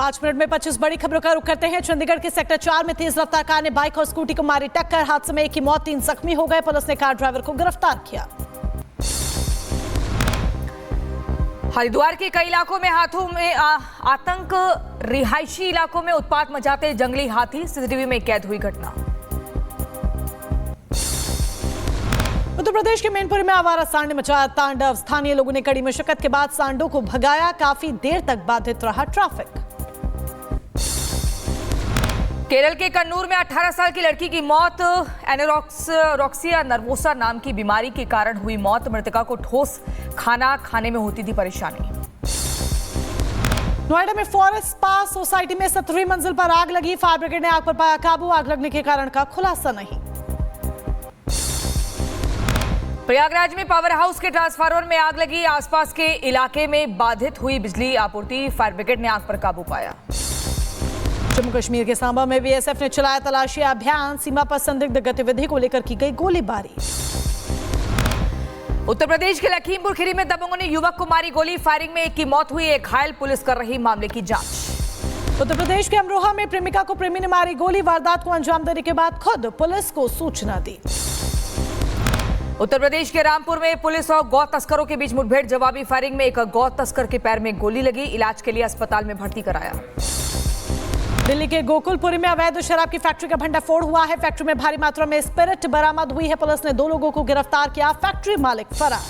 5 minute में 25 बड़ी खबरों का रुख करते हैं। चंडीगढ़ के सेक्टर 4 में तेज रफ्तार कार ने बाइक और स्कूटी को मारी टक्कर। हादसे में एक की मौत, 3 जख्मी हो गए। पुलिस ने कार ड्राइवर को गिरफ्तार किया। हरिद्वार के कई इलाकों में हाथियों में आतंक, रिहायशी इलाकों में उत्पात मचाते जंगली हाथी, सीसीटीवी में कैद हुई घटना। उत्तर प्रदेश के मैनपुरी में आवारा सांड ने मचाया तांडव। स्थानीय लोगों ने कड़ी मशक्कत के बाद सांडों को भगाया। काफी देर तक बाधित रहा ट्रैफिक। केरल के कन्नूर में 18 साल की लड़की की मौत, एनोरेक्सिया नर्वोसा नाम की बीमारी के कारण हुई मौत। मृतका को ठोस खाना खाने में होती थी परेशानी। नोएडा में फॉरेस्ट स्पा सोसाइटी में 17वीं मंजिल पर आग लगी। फायर ब्रिगेड ने आग पर पाया काबू। आग लगने के कारण का खुलासा नहीं। प्रयागराज में पावर हाउस के ट्रांसफार्मर में आग लगी। आसपास के इलाके में बाधित हुई बिजली आपूर्ति। फायर ब्रिगेड ने आग पर काबू पाया। जम्मू कश्मीर के सांबा में बीएसएफ ने चलाया तलाशी अभियान। सीमा पर संदिग्ध गतिविधि को लेकर की गई गोलीबारी। उत्तर प्रदेश के लखीमपुर खीरी में दबंगों ने युवक को मारी गोली। फायरिंग में एक की मौत हुई, एक घायल। पुलिस कर रही मामले की जांच। उत्तर प्रदेश के अमरोहा में प्रेमिका को प्रेमी ने मारी गोली। वारदात को अंजाम देने के बाद खुद पुलिस को सूचना दी। उत्तर प्रदेश के रामपुर में पुलिस और गौ तस्करों के बीच मुठभेड़। जवाबी फायरिंग में एक गौ तस्कर के पैर में गोली लगी। इलाज के लिए अस्पताल में भर्ती कराया। दिल्ली के गोकुलपुरी में अवैध शराब की फैक्ट्री का भंडाफोड़ हुआ है। फैक्ट्री में भारी मात्रा में स्पिरिट बरामद हुई है। पुलिस ने 2 लोगों को गिरफ्तार किया। फैक्ट्री मालिक फरार।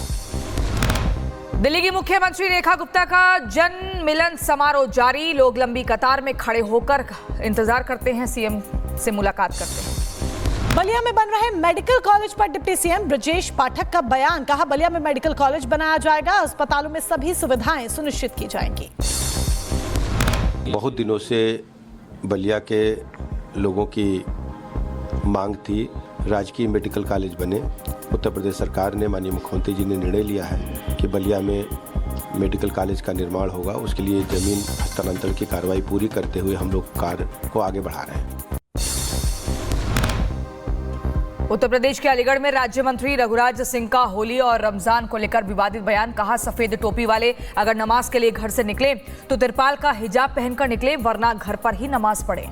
दिल्ली की मुख्यमंत्री रेखा गुप्ता का जन मिलन समारोह जारी। लोग लंबी कतार में खड़े होकर इंतजार करते हैं, सीएम से मुलाकात करते हैं। बलिया में बन रहे मेडिकल कॉलेज पर डिप्टी सीएम ब्रजेश पाठक का बयान। कहा, बलिया में मेडिकल कॉलेज बनाया जाएगा। अस्पतालों में सभी सुविधाएं सुनिश्चित की जाएंगी। बहुत दिनों से बलिया के लोगों की मांग थी, राजकीय मेडिकल कॉलेज बने। उत्तर प्रदेश सरकार ने, माननीय मुख्यमंत्री जी ने निर्णय लिया है कि बलिया में मेडिकल कॉलेज का निर्माण होगा। उसके लिए जमीन हस्तांतरण की कार्रवाई पूरी करते हुए हम लोग कार्य को आगे बढ़ा रहे हैं। उत्तर प्रदेश के अलीगढ़ में राज्य मंत्री रघुराज सिंह का होली और रमजान को लेकर विवादित बयान। कहा, सफेद टोपी वाले अगर नमाज के लिए घर से निकले तो तिरपाल का हिजाब पहनकर निकले, वरना घर पर ही नमाज पढ़े।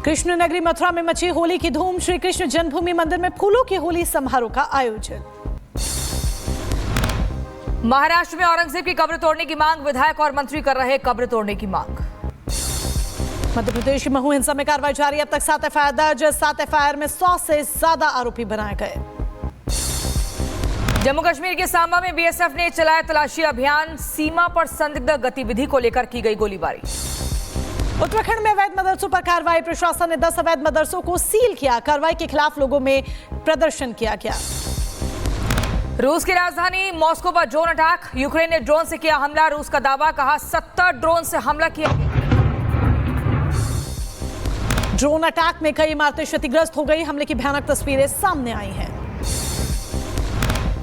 कृष्ण नगरी मथुरा में मची होली की धूम। श्री कृष्ण जन्मभूमि मंदिर में फूलों की होली समारोह का आयोजन। महाराष्ट्र में औरंगजेब की कब्र तोड़ने की मांग। विधायक और मंत्री कर रहे कब्र तोड़ने की मांग। मध्य प्रदेश की महू हिंसा में कार्रवाई जारी। अब तक 7 एफआईआर दर्ज। 7 एफआईआर में 100 से ज्यादा आरोपी बनाए गए। जम्मू कश्मीर के सांबा में बीएसएफ ने चलाया तलाशी अभियान। सीमा पर संदिग्ध गतिविधि को लेकर की गई गोलीबारी। उत्तराखंड में अवैध मदरसों पर कार्रवाई। प्रशासन ने 10 अवैध मदरसों को सील किया। कार्रवाई के खिलाफ लोगों में प्रदर्शन किया गया। रूस की राजधानी मॉस्को पर ड्रोन अटैक। यूक्रेन ने ड्रोन से किया हमला। रूस का दावा। कहा, 70 ड्रोन से हमला किया। ड्रोन अटैक में कई इमारतें क्षतिग्रस्त हो गई। हमले की भयानक तस्वीरें सामने आई हैं।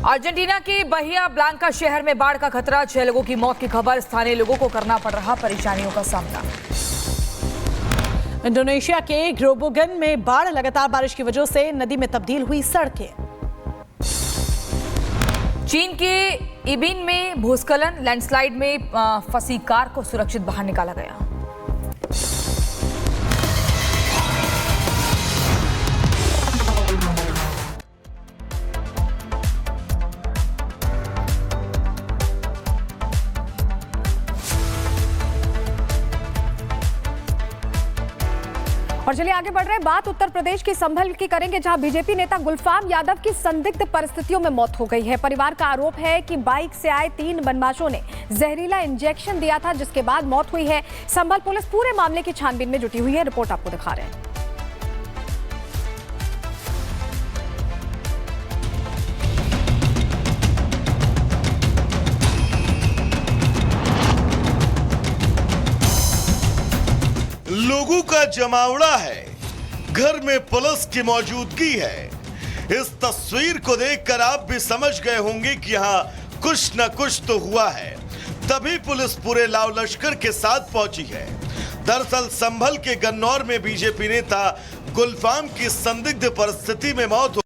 अर्जेंटीना के बहिया ब्लांका शहर में बाढ़ का खतरा। 6 लोगों की मौत की खबर। स्थानीय लोगों को करना पड़ रहा परेशानियों का सामना। इंडोनेशिया के ग्रोबोगन में बाढ़। लगातार बारिश की वजह से नदी में तब्दील हुई सड़कें। चीन के इबिन में भूस्खलन। लैंडस्लाइड में फंसी कार को सुरक्षित बाहर निकाला गया। और चलिए आगे बढ़ रहे हैं। बात उत्तर प्रदेश की संभल की करेंगे, जहां बीजेपी नेता गुलफाम यादव की संदिग्ध परिस्थितियों में मौत हो गई है। परिवार का आरोप है कि बाइक से आए 3 बदमाशों ने जहरीला इंजेक्शन दिया था, जिसके बाद मौत हुई है। संभल पुलिस पूरे मामले की छानबीन में जुटी हुई है। रिपोर्ट आपको दिखा रहे हैं। लोगों का जमावड़ा है, घर में पुलिस की मौजूदगी है। इस तस्वीर को देखकर आप भी समझ गए होंगे कि यहाँ कुछ न कुछ तो हुआ है। तभी पुलिस पूरे लाव लश्कर के साथ पहुंची है। दरअसल संभल के गन्नौर में बीजेपी नेता गुलफाम की संदिग्ध परिस्थिति में मौत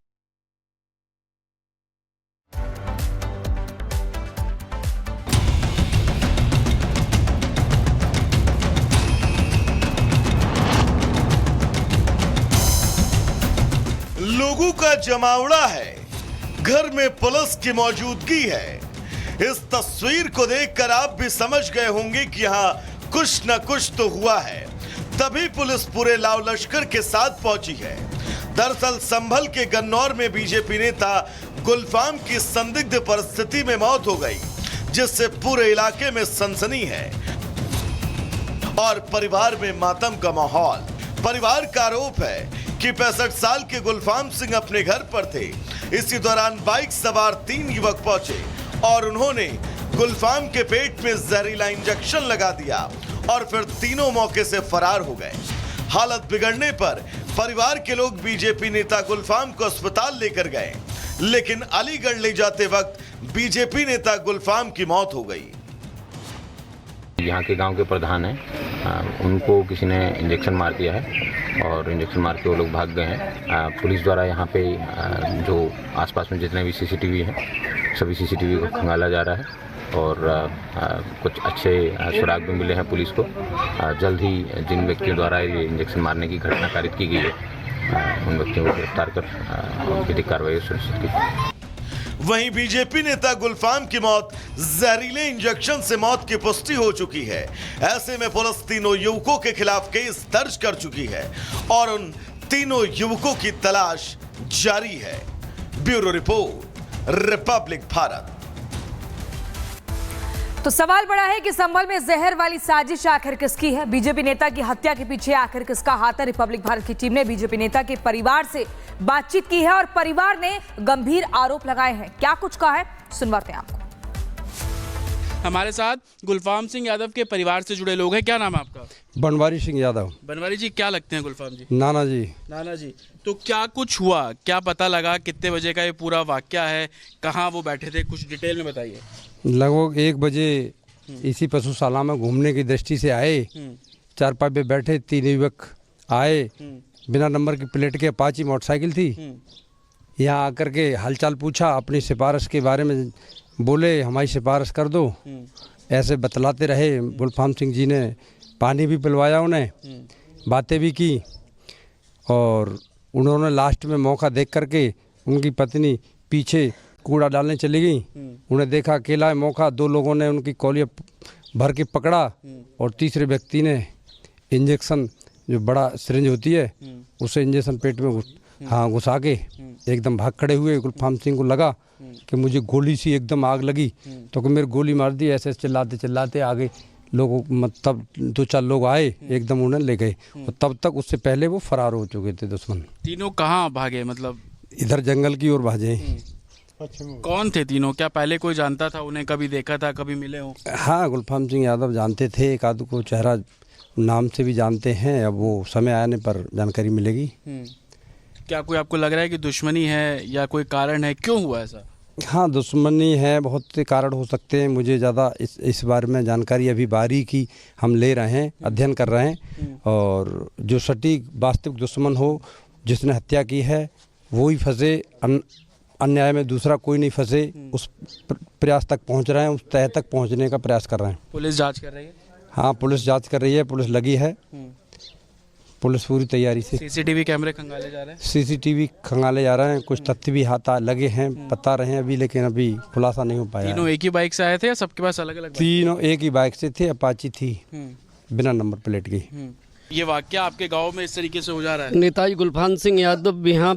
का जमावड़ा है, घर में पुलिस की मौजूदगी है। इस तस्वीर को देखकर आप भी समझ गए होंगे कि यहाँ कुछ न कुछ तो हुआ है, तभी पुलिस पूरे लाव लश्कर के साथ पहुंची है। दरअसल संभल के गन्नौर में बीजेपी नेता गुलफाम की संदिग्ध परिस्थिति में मौत हो गई, जिससे पूरे इलाके में सनसनी है और परिवार में मातम का माहौल। परिवार का आरोप है कि 65 साल के गुलफाम सिंह अपने घर पर थे। इसी दौरान बाइक सवार 3 युवक पहुंचे और उन्होंने गुलफाम के पेट में जहरीला इंजेक्शन लगा दिया और फिर तीनों मौके से फरार हो गए। हालत बिगड़ने पर परिवार के लोग बीजेपी नेता गुलफाम को अस्पताल लेकर गए, लेकिन अलीगढ़ ले जाते वक्त बीजेपी नेता गुलफाम की मौत हो गई। यहाँ के गांव के प्रधान हैं, उनको किसी ने इंजेक्शन मार दिया है और इंजेक्शन मार के वो लोग भाग गए हैं। पुलिस द्वारा यहाँ पे जो आसपास में जितने भी सीसीटीवी हैं सभी सीसीटीवी को खंगाला जा रहा है और कुछ अच्छे सुराग भी मिले हैं पुलिस को। जल्द ही जिन व्यक्तियों द्वारा ये इंजेक्शन मारने की घटना कारित की गई है उन व्यक्तियों को गिरफ्तार कर उनकी कार्रवाई सुनिश्चित की। वहीं बीजेपी नेता गुलफाम की मौत जहरीले इंजेक्शन से मौत की पुष्टि हो चुकी है। ऐसे में पुलिस तीनों युवकों के खिलाफ केस दर्ज कर चुकी है और उन तीनों युवकों की तलाश जारी है। Bureau report, Republic Bharat. तो सवाल बड़ा है कि संभल में जहर वाली साजिश आखिर किसकी है? बीजेपी नेता की हत्या के पीछे आखिर किसका हाथ है? रिपब्लिक भारत की टीम ने बीजेपी नेता के परिवार से बातचीत की है और परिवार ने गंभीर आरोप लगाए हैं। क्या कुछ कहा है, सुनवाते हैं आपको। हमारे साथ गुलफाम सिंह यादव के परिवार से जुड़े लोग हैं। क्या नाम है आपका? बनवारी सिंह यादव। बनवारी जी, क्या लगते हैं गुलफाम जी? नाना जी। नाना जी, तो क्या कुछ हुआ, क्या पता लगा, कितने बजे का ये पूरा वाकया है, कहाँ वो बैठे थे, कुछ डिटेल में बताइए। लगभग 1 बजे इसी पशुशाला में घूमने की दृष्टि से आए। चारपाई पे बैठे 3 युवक आए, बिना नंबर की प्लेट के अपाची मोटरसाइकिल थी। यहाँ आकर के हालचाल पूछा, अपनी सिफारिश के बारे में बोले, हमारी सिफारिश कर दो। ऐसे बतलाते रहे। गुलफाम सिंह जी ने पानी भी पिलवाया, उन्हें बातें भी की और उन्होंने लास्ट में मौका देख करके उनकी पत्नी पीछे कूड़ा डालने चली गई। उन्हें देखा अकेला है मौका, 2 लोगों ने उनकी कौलिया भर के पकड़ा और तीसरे व्यक्ति ने इंजेक्शन, जो बड़ा सिरिंज होती है, उसे इंजेक्शन पेट में घुसा के एकदम भाग खड़े हुए। गुलफाम सिंह को लगा कि मुझे गोली सी एकदम आग लगी, तो कि मेरे गोली मार दी। ऐसे चिल्लाते चिल्लाते आगे लोगों, मतलब 2-4 लोग आए, एकदम उन्हें ले गए और तब तक उससे पहले वो फरार हो चुके थे दुश्मन। तीनों कहाँ भागे? मतलब इधर जंगल की ओर भागे। कौन थे तीनों? क्या पहले कोई जानता था उन्हें, कभी देखा था, कभी मिले हो? हाँ, गुलफाम सिंह यादव जानते थे, एक आध को चेहरा नाम से भी जानते हैं। अब वो समय आने पर जानकारी मिलेगी। क्या कोई आपको लग रहा है कि दुश्मनी है या कोई कारण है, क्यों हुआ ऐसा? हाँ, दुश्मनी है, बहुत से कारण हो सकते हैं। मुझे ज़्यादा इस बारे में जानकारी अभी बारीकी हम ले रहे हैं, अध्ययन कर रहे हैं और जो सटीक वास्तविक दुश्मन हो, जिसने हत्या की है, वो ही फंसे, अन्याय में दूसरा कोई नहीं फंसे, उस प्रयास तक पहुंच रहे हैं, उस तह तक पहुंचने का प्रयास कर रहे हैं। पुलिस जांच कर रही है? हाँ, पुलिस जांच कर रही है, पुलिस लगी है, पुलिस पूरी तैयारी से। सीसीटीवी कैमरे खंगाले जा रहे हैं? सीसीटीवी खंगाले जा रहे हैं, कुछ तथ्य भी हाथ लगे हैं, बता रहे हैं अभी, लेकिन अभी खुलासा नहीं हो पाया। तीनों एक ही बाइक से आए थे या सबके पास अलग अलग? तीनों एक ही बाइक से थे, अपाची थी बिना नंबर प्लेट की। ये वाकया आपके गांव में इस तरीके से हो जा रहा है? नेताजी गुलफाम सिंह यादव यहाँ